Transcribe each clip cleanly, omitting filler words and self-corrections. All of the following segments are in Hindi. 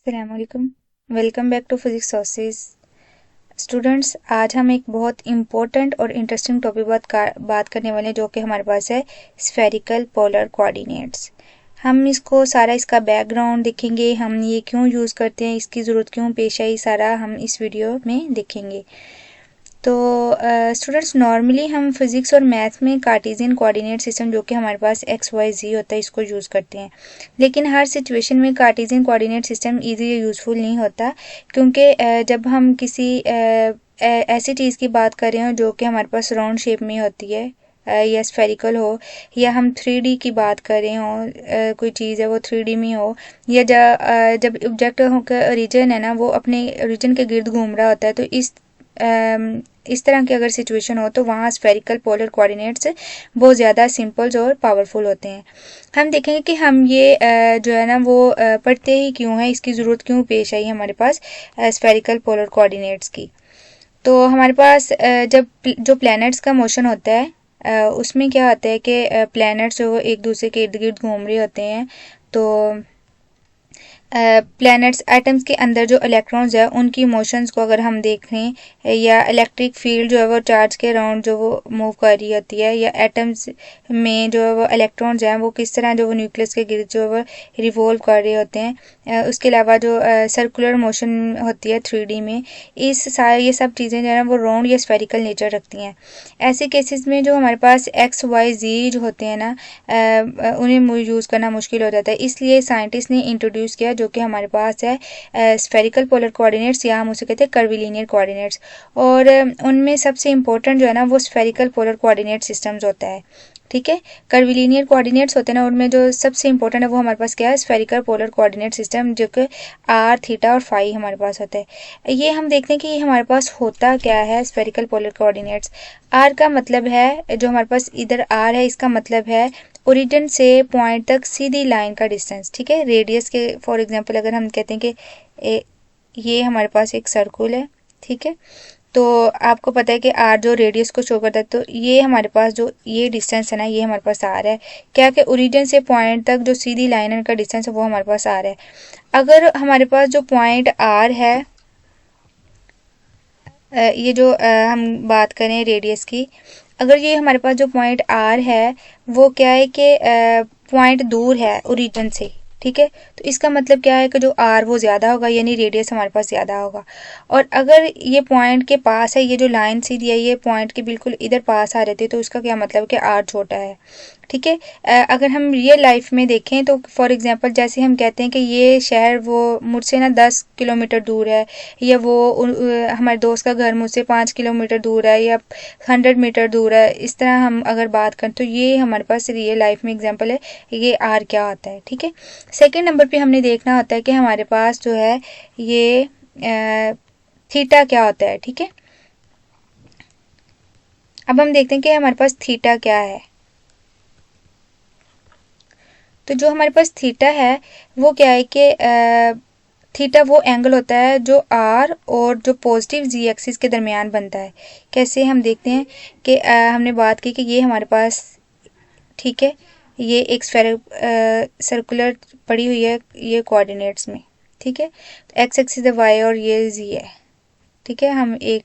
अस्सलाम वालेकुम। Welcome back to physics sources. Students, आज हम एक बहुत इम्पोर्टेंट और इंटरेस्टिंग टॉपिक बात करने वाले हैं जो कि हमारे पास है स्फेरिकल पोलर कोऑर्डिनेट्स। हम इसका बैकग्राउंड देखेंगे, हम ये क्यों यूज़ करते हैं, इसकी ज़रूरत क्यों पेश आई, सारा हम इस वीडियो में देखेंगे। तो स्टूडेंट्स, नॉर्मली हम फिज़िक्स और मैथ में कार्टेशियन कोऑर्डिनेट सिस्टम जो कि हमारे पास एक्स वाई जी होता है इसको यूज़ करते हैं। लेकिन हर सिचुएशन में Cartesian coordinate system easy useful नहीं होता, क्योंकि जब हम किसी ऐसी चीज़ की बात कर रहे हो जो कि हमारे पास राउंड शेप में होती है या स्फेरिकल हो, या हम 3D की बात कर रहे हो, कोई चीज़ है वो 3D में हो, या जब ऑब्जेक्ट का ओरिजिन है ना वो अपने ओरिजिन के गिर्द घूम रहा होता है, तो इस तरह की अगर सिचुएशन हो तो वहाँ स्फेरिकल पोलर कोऑर्डिनेट्स बहुत ज़्यादा सिंपल्स और पावरफुल होते हैं। हम देखेंगे कि हम ये जो है ना वो पढ़ते ही क्यों है, इसकी ज़रूरत क्यों पेश आई हमारे पास स्फेरिकल पोलर कोऑर्डिनेट्स की। तो हमारे पास जब जो प्लैनेट्स का मोशन होता है उसमें क्या होता है कि प्लैनेट्स जो एक दूसरे के इर्द गिर्द घूम रहे होते हैं। तो प्लैनेट्स एटम्स के अंदर जो इलेक्ट्रॉन्स है उनकी मोशंस को अगर हम देखें, या इलेक्ट्रिक फील्ड जो है वो चार्ज के अराउंड जो वो मूव कर रही होती है, या एटम्स में जो है वो इलेक्ट्रॉन्स हैं वो किस तरह जो वो न्यूक्लियस के गिर्द जो है वो रिवॉल्व कर रहे होते हैं। उसके अलावा जो सर्कुलर मोशन होती है 3D में, ये सब चीज़ें जो है वो राउंड या स्फेरिकल नेचर रखती हैं। ऐसे केसेस में जो हमारे पास एक्स वाई जी जो होते हैं ना, उन्हें यूज़ करना मुश्किल हो जाता है। इसलिए साइंटिस्ट ने इंट्रोड्यूस किया जो कि हमारे पास है स्फेरिकल पोलर कोऑर्डिनेट्स, या हम उसे कहते हैं कर्विलिनियर कोऑर्डिनेट्स। और उनमें सबसे इम्पोर्टेंट जो है ना वो स्फेरिकल पोलर कोऑर्डिनेट सिस्टम्स होता है। ठीक है, कर्विलिनियर कोऑर्डिनेट्स होते हैं ना, उनमें जो सबसे इंपॉर्टेंट है वो हमारे पास क्या है, स्फेरिकल पोलर कोऑर्डिनेट सिस्टम, जो कि आर थीटा और फाई हमारे पास होता है। ये हम देखते हैं कि हमारे पास होता क्या है स्फेरिकल पोलर कोऑर्डिनेट्स। आर का मतलब है, जो हमारे पास इधर आर है, इसका मतलब है ओरिजिन से पॉइंट तक सीधी लाइन का डिस्टेंस। ठीक है, रेडियस के फॉर एग्जांपल अगर हम कहते हैं कि ये हमारे पास एक सर्कुल है, ठीक है, तो आपको पता है कि आर जो रेडियस को शो करता है, तो ये हमारे पास जो ये डिस्टेंस है ना, ये हमारे पास आर है। क्या कि ओरिजिन से पॉइंट तक जो सीधी लाइन का डिस्टेंस है वो हमारे पास आर है। अगर हमारे पास जो पॉइंट आर है, ये जो हम बात करें रेडियस की, अगर ये हमारे पास जो पॉइंट आर है वो क्या है कि पॉइंट दूर है ओरिजिन से, ठीक है, तो इसका मतलब क्या है कि जो आर वो ज़्यादा होगा, यानी रेडियस हमारे पास ज़्यादा होगा। और अगर ये पॉइंट के पास है, ये जो लाइन सीधी है ये पॉइंट के बिल्कुल इधर पास आ जाती है, तो उसका क्या मतलब है कि आर छोटा है। ठीक है, अगर हम रियल लाइफ में देखें तो फॉर एग्जांपल जैसे हम कहते हैं कि ये शहर वो मुझसे ना 10 किलोमीटर दूर है, या वो हमारे दोस्त का घर मुझसे 5 किलोमीटर दूर है, या 100 मीटर दूर है, इस तरह हम अगर बात करें तो ये हमारे पास रियल लाइफ में एग्जांपल है, ये आर क्या होता है। ठीक है, सेकेंड नंबर पे हमने देखना होता है कि हमारे पास जो है ये थीटा क्या होता है। ठीक है, अब हम देखते हैं कि हमारे पास थीटा क्या है। तो जो हमारे पास थीटा है वो क्या है कि थीटा वो एंगल होता है जो आर और जो पॉजिटिव जी एक्सिस के दरमियान बनता है। कैसे, हम देखते हैं कि हमने बात की कि ये हमारे पास, ठीक है, ये एक सर्कुलर पड़ी हुई है ये कोऑर्डिनेट्स में। ठीक है, एक्स एक्सिस वाई और ये जी है। ठीक है, हम एक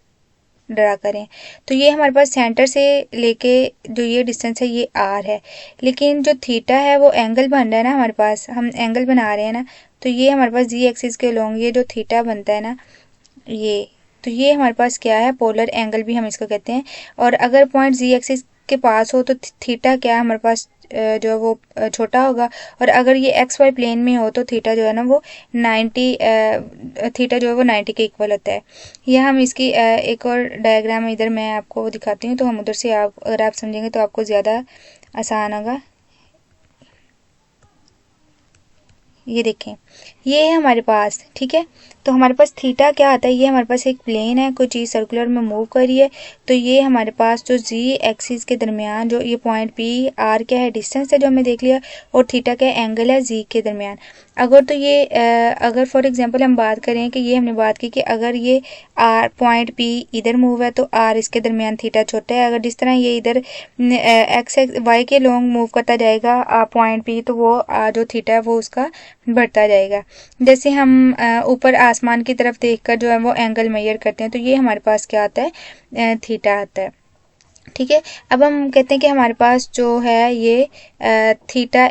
ड्रा करें तो ये हमारे पास सेंटर से लेके जो ये डिस्टेंस है ये आर है, लेकिन जो थीटा है वो एंगल बन रहा है ना, हमारे पास हम एंगल बना रहे हैं ना, तो ये हमारे पास जी एक्सिस के अलोंग ये जो थीटा बनता है ना, ये, तो ये हमारे पास क्या है, पोलर एंगल भी हम इसको कहते हैं। और अगर पॉइंट जी एक्सिस के पास हो तो थीटा क्या है हमारे पास जो है वो छोटा होगा, और अगर ये एक्स वाई प्लेन में हो तो थीटा जो है ना वो 90 थीटा जो है वो 90 के इक्वल होता है। यह हम इसकी एक और डायग्राम इधर मैं आपको दिखाती हूँ, तो हम उधर से अगर आप समझेंगे तो आपको ज़्यादा आसान होगा। ये देखें, ये है हमारे पास, ठीक है, तो हमारे पास थीटा क्या आता है, ये हमारे पास एक प्लेन है, कोई चीज़ सर्कुलर में मूव कर रही है, तो ये हमारे पास जो जी एक्सिस के दरमियान जो ये पॉइंट पी आर क्या है, डिस्टेंस है जो हमने देख लिया, और थीटा क्या एंगल है जी के दरमियान। अगर तो ये अगर फॉर एग्जांपल हम बात करें कि ये हमने बात की कि अगर ये आर पॉइंट पी इधर मूव है तो आर इसके दरमियान थीटा छोटा है, अगर जिस तरह ये इधर एक्स वाई के लॉन्ग मूव करता जाएगा पॉइंट पी, तो वो जो थीटा है वो उसका बढ़ता जाएगा। जाएगा। जैसे हम ऊपर आसमान की तरफ देखकर जो है वो एंगल मेजर करते हैं, तो ये हमारे पास क्या आता है, थीटा आता है। ठीक है, अब हम कहते हैं कि हमारे पास जो है ये थीटा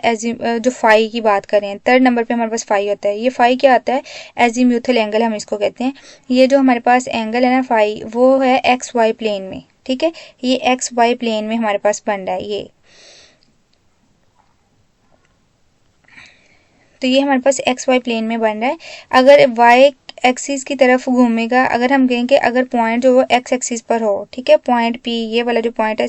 जो फाई की बात करें, थर्ड नंबर पे हमारे पास फाई होता है। ये फाई क्या आता है, एजीम्यूथल एंगल हम इसको कहते हैं। ये जो हमारे पास एंगल है ना फाई, वो है एक्स वाई प्लेन में। ठीक है, ये एक्स वाई प्लेन में हमारे पास बन रहा है ये। तो ये हमारे पास एक्स वाई प्लेन में बन रहा है। अगर वाई एक्सिस की तरफ घूमेगा, अगर हम कहें कि अगर पॉइंट जो वो एक्स एक्सिस पर हो, ठीक है, पॉइंट पी, ये वाला जो पॉइंट है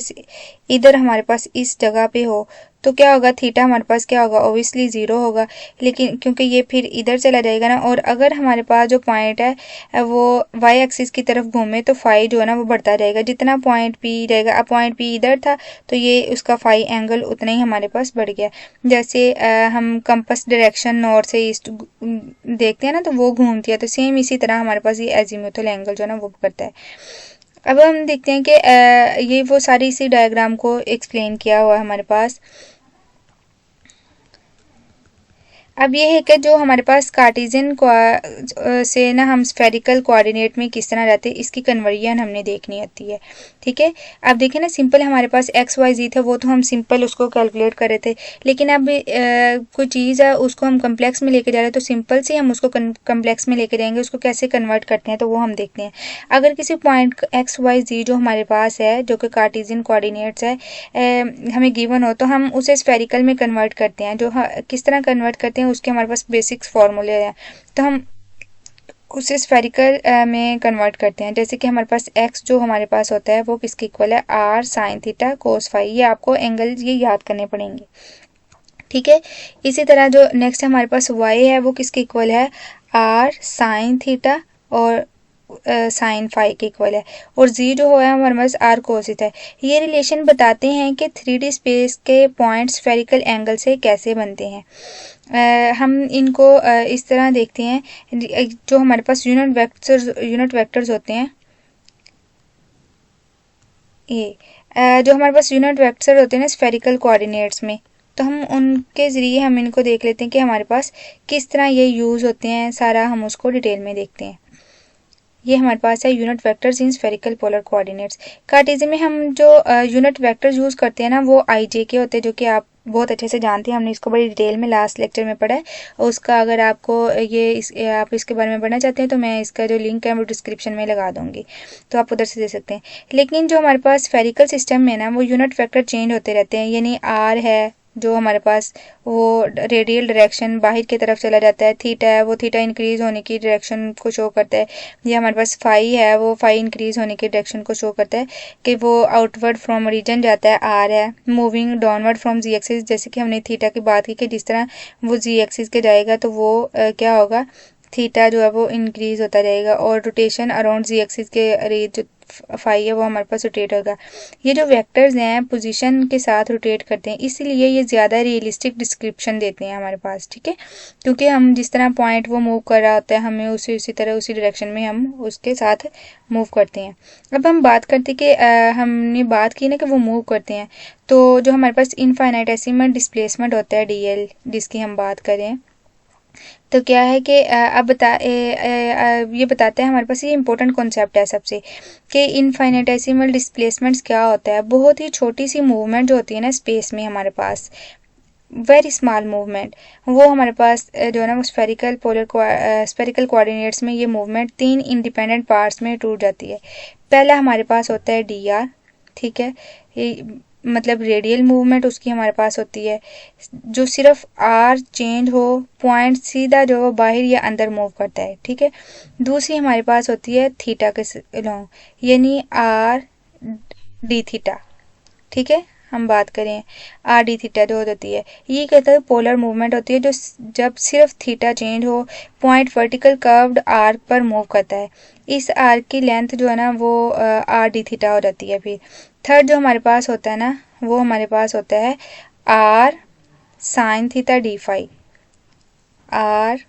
इधर हमारे पास इस जगह पे हो, तो क्या होगा, थीटा हमारे पास क्या होगा, ओबियसली ज़ीरो होगा। लेकिन क्योंकि ये फिर इधर चला जाएगा ना, और अगर हमारे पास जो पॉइंट है वो वाई एक्सिस की तरफ घूमे, तो फाई जो है ना वो बढ़ता जाएगा। जितना पॉइंट पी रहेगा, अब पॉइंट पी इधर था तो ये उसका फाई एंगल उतना ही हमारे पास बढ़ गया। जैसे हम कंपस डायरेक्शन नॉर्थ से ईस्ट देखते हैं ना, तो वो घूमती है, तो सेम इसी तरह हमारे पास ये एजीमुथल एंगल जो है ना वो करता है। अब हम देखते हैं कि ये वो सारी इसी डायग्राम को एक्सप्लेन किया हुआ है हमारे पास। अब ये है कि जो हमारे पास कार्टेशियन से ना हम स्फेरिकल कोऑर्डिनेट में किस तरह रहते हैं, इसकी कन्वर्जन हमने देखनी होती है। ठीक है, अब देखें ना, सिंपल हमारे पास एक्स वाई जी था, वो तो हम सिंपल उसको कैलकुलेट कर रहे थे। लेकिन अब कोई चीज़ है उसको हम कम्प्लेक्स में लेके जा रहे हैं, तो सिंपल से हम उसको कम्प्लेक्स में लेके जाएंगे। उसको कैसे कन्वर्ट करते हैं तो वो हम देखते हैं। अगर किसी पॉइंट एक्स वाई जी जो हमारे पास है, जो कि कार्टेशियन कोऑर्डिनेट्स है, हमें गिवन हो, तो हम उसे स्फेरिकल में कन्वर्ट करते हैं। जो किस तरह कन्वर्ट करते हैं उसके हमारे पास बेसिक्स फार्मूले हैं, तो हम उसे स्फेरिकल में कन्वर्ट करते हैं। जैसे कि हमारे पास एक्स जो हमारे पास होता है वो किसके इक्वल है, R sine theta cos phi. ये आपको एंगल ये याद करने पड़ेंगे। ठीक है, इसी तरह जो नेक्स्ट हमारे पास वाई है वो किसके इक्वल है, आर साइन थीटा और साइन फाई के इक्वल है। और जी जो है हमारे पास आर कोसिस है। ये रिलेशन बताते हैं कि 3D स्पेस के पॉइंट स्फेरिकल एंगल से कैसे बनते हैं। हम इनको इस तरह देखते हैं, जो हमारे पास यूनिट वेक्टर्स होते हैं, ये जो हमारे पास यूनिट वेक्टर होते हैं ना स्फेरिकल कोऑर्डिनेट्स में, तो हम उनके ज़रिए हम इनको देख लेते हैं कि हमारे पास किस तरह ये यूज़ होते हैं, सारा हम उसको डिटेल में देखते हैं। ये हमारे पास है unit vectors in spherical polar coordinates. Cartesian में हम जो यूनिट वेक्टर्स यूज़ करते हैं ना, वो आई जे के होते हैं, जो कि आप बहुत अच्छे से जानते हैं। हमने इसको बड़ी डिटेल में लास्ट लेक्चर में पढ़ा है। और उसका अगर आपको आप इसके बारे में पढ़ना चाहते हैं, तो मैं इसका जो लिंक है वो डिस्क्रिप्शन में लगा दूंगी, तो आप उधर से दे सकते हैं। लेकिन जो हमारे पास स्फेरिकल सिस्टम में ना, वो यूनिट वेक्टर चेंज होते रहते हैं। यानी आर है जो हमारे पास, वो रेडियल डायरेक्शन बाहर की तरफ चला जाता है। थीटा है, वो थीटा इंक्रीज होने की डायरेक्शन को शो करता है। ये हमारे पास फाई है, वो फाई इंक्रीज होने की डायरेक्शन को शो करता है कि वो आउटवर्ड फ्रॉम ओरिजिन जाता है। आर है moving downward from Z axis, जैसे कि हमने थीटा की बात की कि जिस तरह वो जी एक्सिस के जाएगा, तो वो क्या होगा, थीटा जो है वो इंक्रीज होता जाएगा। और रोटेशन अराउंड जी एक्सिस के रेट जो फाई है वो हमारे पास रोटेट होगा। ये जो वेक्टर्स हैं पोजीशन के साथ रोटेट करते हैं, इसीलिए ये ज़्यादा रियलिस्टिक डिस्क्रिप्शन देते हैं हमारे पास। ठीक है, क्योंकि हम जिस तरह पॉइंट वो मूव कर रहा होता है, हमें उसी तरह उसी डायरेक्शन में हम उसके साथ मूव करते हैं। अब हम बात करते हैं कि हमने बात की ना कि वो मूव करते हैं, तो जो हमारे पास इनफाइनाइटेसिमल डिस्प्लेसमेंट होता है डीएल, जिसकी हम बात करें, तो क्या है कि अब ये बताते हैं हमारे पास, ये इंपॉर्टेंट कॉन्सेप्ट है सबसे, कि इनफाइनेटेसिमल डिस्प्लेसमेंट्स क्या होता है। बहुत ही छोटी सी मूवमेंट जो होती है ना स्पेस में हमारे पास, वेरी स्मॉल मूवमेंट, वो हमारे पास जो है ना स्फेरिकल कोऑर्डिनेट्स में ये मूवमेंट 3 इंडिपेंडेंट पार्ट्स में टूट जाती है। पहला हमारे पास होता है डी आर। ठीक है, ये मतलब रेडियल मूवमेंट उसकी हमारे पास होती है, जो सिर्फ आर चेंज हो, पॉइंट सीधा जो वो बाहर या अंदर मूव करता है। ठीक है, दूसरी हमारे पास होती है थीटा के लॉन्ग, यानी आर डी थीटा। ठीक है, हम बात करें आर डी थीटा जो होती है, ये कहता है पोलर मूवमेंट होती है, जो जब सिर्फ थीटा चेंज हो, पॉइंट वर्टिकल कर्व्ड आर्क पर मूव करता है। इस आर्क की लेंथ जो है ना वो आर डी थीटा हो जाती है। फिर थर्ड जो हमारे पास होता है ना, वो हमारे पास होता है R sine theta D phi, R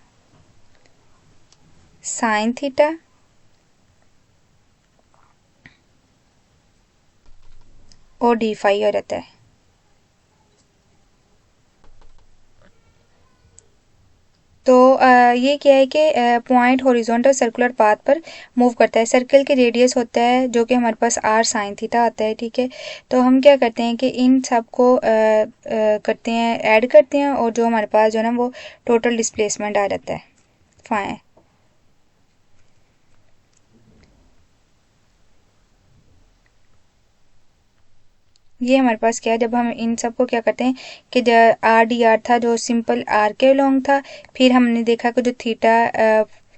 sine theta और डी फाई हो जाता है। तो ये क्या है कि पॉइंट हॉरिजॉन्टल सर्कुलर पाथ पर मूव करता है। सर्कल के रेडियस होता है जो कि हमारे पास r साइन थीटा आता है, ठीक है। तो हम क्या करते हैं कि इन सब को करते हैं, ऐड करते हैं, और जो हमारे पास जो है ना वो टोटल डिस्प्लेसमेंट आ जाता है। फाइन, ये हमारे पास क्या है, जब हम इन सब को क्या करते हैं कि आर डी आर था जो सिंपल आर के लॉन्ग था, फिर हमने देखा कि जो थीटा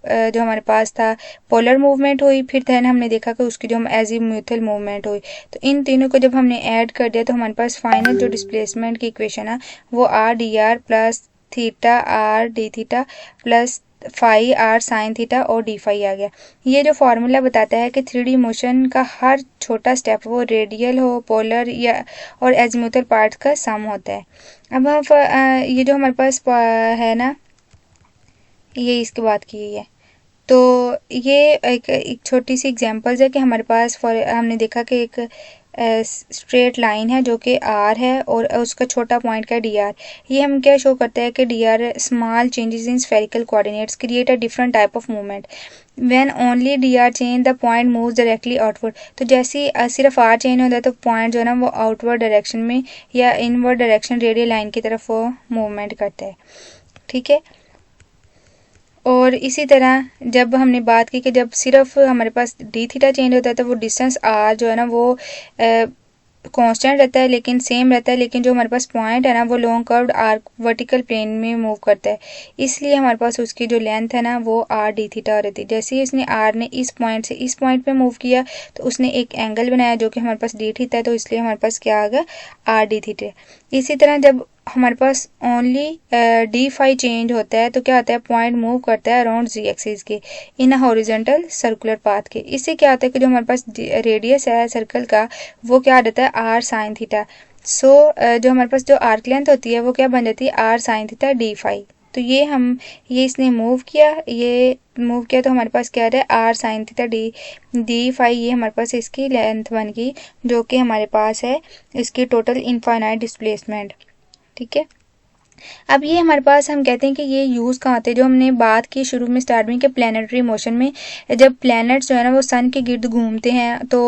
जो हमारे पास था पोलर मूवमेंट हुई, फिर देन हमने देखा कि उसकी जो हम एजीम्यूथल मूवमेंट हुई। तो इन तीनों को जब हमने ऐड कर दिया तो हमारे पास फाइनल जो डिस्प्लेसमेंट की इक्वेशन है वो R D R plus theta R D theta plus phi R sine theta और डी फाई आ गया। ये जो फॉर्मूला बताता है कि 3D मोशन का हर छोटा स्टेप वो रेडियल हो, पोलर या और एजीमुथल पार्ट का सम होता है। अब हम ये जो हमारे पास है ना, ये इसकी बात की गई है। तो ये एक छोटी सी एग्जांपल्स है कि हमारे पास हमने देखा कि एक स्ट्रेट लाइन है जो कि आर है और उसका छोटा पॉइंट का डी आर। ये हम क्या शो करते हैं कि D R small changes in spherical coordinates create a different type of movement when only D R change the point moves directly outward. तो जैसे ही सिर्फ आर चेंज होता है तो पॉइंट जो है ना वो आउटवर्ड डायरेक्शन में या इनवर्ड डायरेक्शन रेडियल लाइन की तरफ वो मूवमेंट करता है, ठीक है। और इसी तरह जब हमने बात की कि जब सिर्फ हमारे पास डी थीटा चेंज होता है तो वो डिस्टेंस आर जो है ना वो कांस्टेंट रहता है, लेकिन सेम रहता है, लेकिन जो हमारे पास पॉइंट है ना वो long curved arc vertical plane में मूव करता है, इसलिए हमारे पास उसकी जो लेंथ है ना वो आर डी थीटा हो रहती है। जैसे ही इसने आर ने इस पॉइंट से इस पॉइंट पे मूव किया तो उसने एक एंगल बनाया जो कि हमारे पास डी थीटा है, तो इसलिए हमारे पास क्या आ गया, आर डी थीटा। इसी तरह जब हमारे पास ओनली डी फाई चेंज होता है तो क्या होता है, पॉइंट मूव करता है अराउंड जी एक्सिस के इन हॉरिजॉन्टल सर्कुलर पाथ के। इससे क्या होता है कि जो हमारे पास रेडियस है सर्कल का वो क्या आ जाता है, आर साइन थीटा। सो जो हमारे पास जो आर्क लेंथ होती है वो क्या बन जाती है, R sine theta D phi. तो ये इसने मूव किया, ये मूव किया तो हमारे पास क्या आ रहा है, R sine theta D phi. ये हमारे पास इसकी लेंथ बन गई जो कि हमारे पास है इसकी टोटल इनफाइनाइट डिस्प्लेसमेंट, ठीक है। अब ये हमारे पास हम कहते हैं कि ये यूज़ कहाँ आते हैं, जो हमने बात की शुरू में स्टार्ट में कि प्लैनेटरी मोशन में जब प्लैनेट्स जो है ना वो सन के गिर्द घूमते हैं तो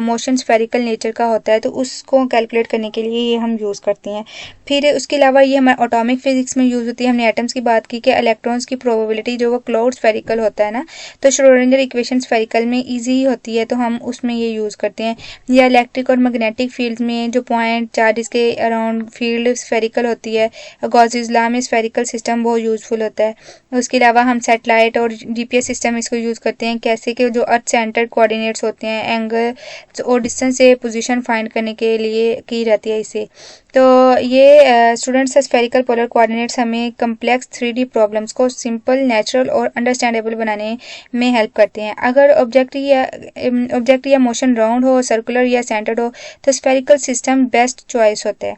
मोशन स्फेरिकल नेचर का होता है, तो उसको कैलकुलेट करने के लिए ये हम यूज़ करते हैं। फिर उसके अलावा ये हमारे एटॉमिक फिजिक्स में यूज़ होती है। हमने एटम्स की बात की कि इलेक्ट्रॉन्स की प्रोबेबिलिटी जो वो क्लाउड स्फेरिकल होता है ना, तो श्रोडिंगर इक्वेशन स्फेरिकल में ईजी होती है तो हम उसमें ये यूज़ करते हैं। या इलेक्ट्रिक और मैग्नेटिक फील्ड में जो पॉइंट चार्जेस के अराउंड फील्ड स्फेरिकल होती है, गॉसेस लॉ में स्फेरिकल सिस्टम बहुत यूज़फुल होता है। उसके अलावा हम सैटेलाइट और जीपीएस सिस्टम इसको यूज़ करते हैं, कैसे कि जो अर्थ सेंटर्ड कोऑर्डिनेट्स होते हैं एंगल और डिस्टेंस से पोजीशन फाइंड करने के लिए की जाती है इसे। तो ये स्टूडेंट्स स्फेरिकल पोलर कोऑर्डिनेट्स हमें कम्प्लेक्स 3D प्रॉब्लम्स को सिंपल, नेचुरल और अंडरस्टैंडेबल बनाने में हेल्प करते हैं। अगर ऑब्जेक्ट या मोशन राउंड हो, सर्कुलर या सेंटर्ड हो तो स्फेरिकल सिस्टम बेस्ट चॉइस होता है।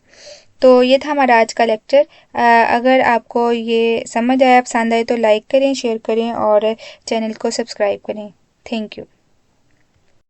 तो ये था हमारा आज का लेक्चर। अगर आपको ये समझ आया, पसंद आए तो लाइक करें, शेयर करें और चैनल को सब्सक्राइब करें। Thank you.